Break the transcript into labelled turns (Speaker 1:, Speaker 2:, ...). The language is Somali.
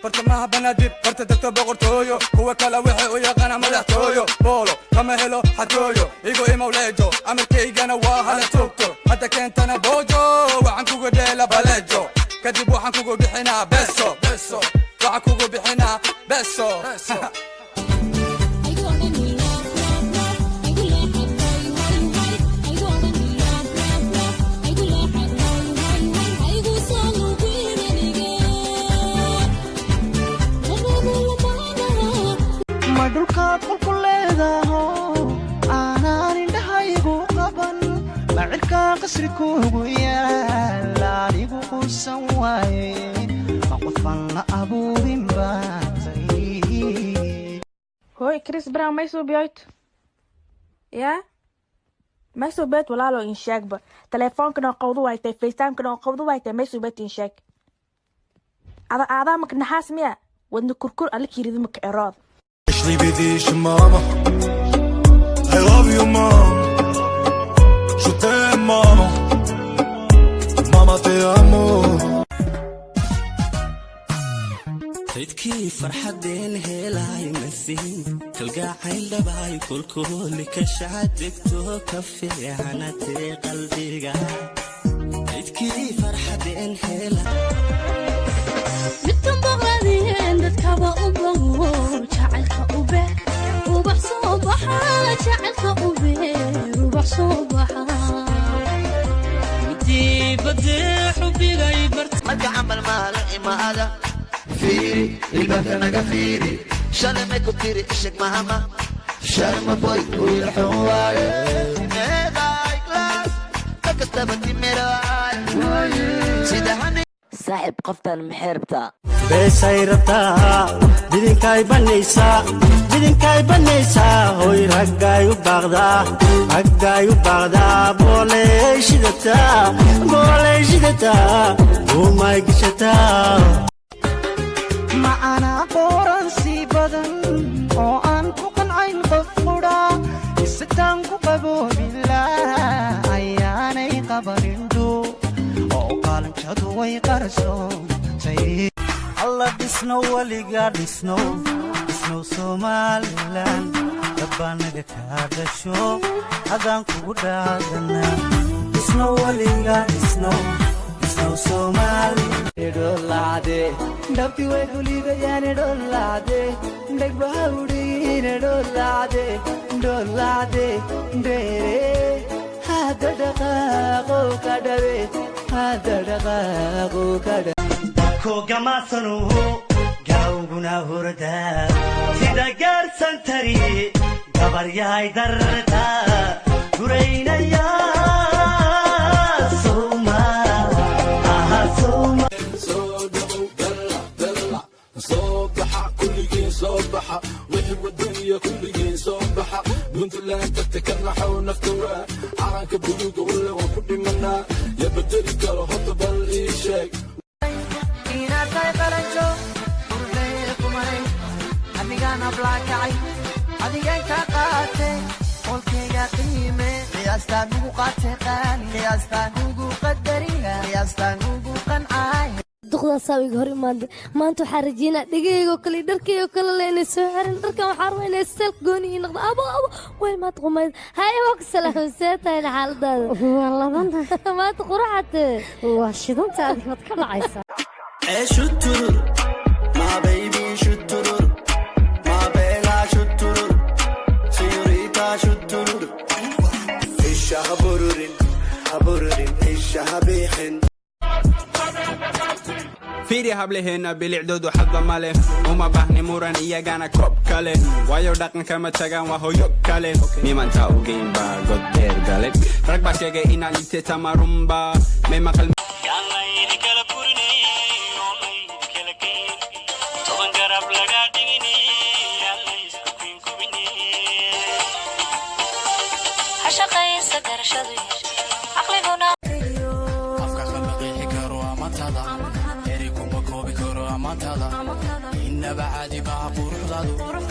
Speaker 1: برتمها بناديب برت دكتور بقرتويو هو كلا وحي ويقنا مدحتويو بولو كما هلو حتويو إيغو إيموليجو أمريكي أنا واهلا توكتو حتى كنت أنا بوجو وعنكو ديلا باليجو كدب وعنكو بحنا بسو بسو وعنكو بحنا بسو
Speaker 2: madulkaad qolku leedaho aanaan indhahaygu qaban macirka qasri kuugu yaal anigu quusan waaye ma qofan la abuurin baatay
Speaker 3: hooy Chris Brown ma soo biyayt yaa ma soo beet walaalo in sheegba teleefoonkana qowdu waaytay FaceTime-kana qowdu waaytay ma soo beet in sheeg ada ma naxaas miya wadna kurkur alla kiiridu ma ka erood
Speaker 4: Ashley بديش ماما I love you mom Je t'aime mama Mama te amo
Speaker 5: تدكي فرحة دين هلاي مسين تلقى عين دباي كل كشعدك تو كفي عنتي قلبي قاعد تدكي فرحة دين هلاي
Speaker 6: متن بغادين دتكابا وبغور جعلك وبه وبح صباحا جعلك وبه وبح صباحا
Speaker 5: ودي بدي حبي غيبرت
Speaker 2: marka camal maala imaada fiiri ilbaabka naga fiiri shalay may ku tiri isheg mahama sharma boy wiilxun waaye meeday glass kakastaba timiraay sidahani
Speaker 7: saaxib qoftan maxay rabtaa
Speaker 5: beesay rabtaa didinkay banaysaa hooy raggay u baaqdaa booley shidataa umay gashataa
Speaker 2: ma anaa qoran sii badan oo aan ku qancayn qof qudha isitaan ku qaboobilaa ayaanay qabarindhu oo qaalanjadu way qarsoontay
Speaker 5: alla dhisno weliga dhisno Somaliland dabbanaga kaa dhasho haddaan kugu dhaadanaa dhisno weliga dhisno Somaliland
Speaker 2: edolade dabti way kuligayaan edolade dhagbahawdhiin edolade dere hada dhaqaaqo kadhabe
Speaker 5: kogamasanu gawguna hurda sida gaarsan tari gabaryahay darta guraynaya
Speaker 4: صبح كل صبح وحب الدنيا كل صبح بنت لا تتكرح ونفتوى عرك بيوت ولا وكل منا يا بدري قالوا حط بالإيشاك
Speaker 2: إنا تايقلنجو ورليكم هاي أميغانا بلاكاي أديان كاقاتي قولكيغا قيمة لياستا نوغو قاتقان لياستا نوغو قدرينا لياستا نوغو قنعاي
Speaker 6: duqda saawiga hor imaade maanta waxa rajina dhigaygo kale dharkaygo kale leena soo xiran dharkan waxa rabaa sel gooni noqdo abo way ma tqumayd hay wax salaamseetay xaaladaada walladana ma tquraxate waa shidanta aad mad ka dhacaysa
Speaker 5: shutur ma baby shutur ma bella shutur señorita shutur isha habururin isha habihin
Speaker 1: fiiri hableheena bilicdoodu xagga male uma baahni muran iyagana koob kale waayo dhaqanka ma tagaan waa hoyo kale mimanta u geyn baa god dheer gale rag baa sheegay inaad igtay tamarumba may maqal
Speaker 4: إنما عادي بها قروح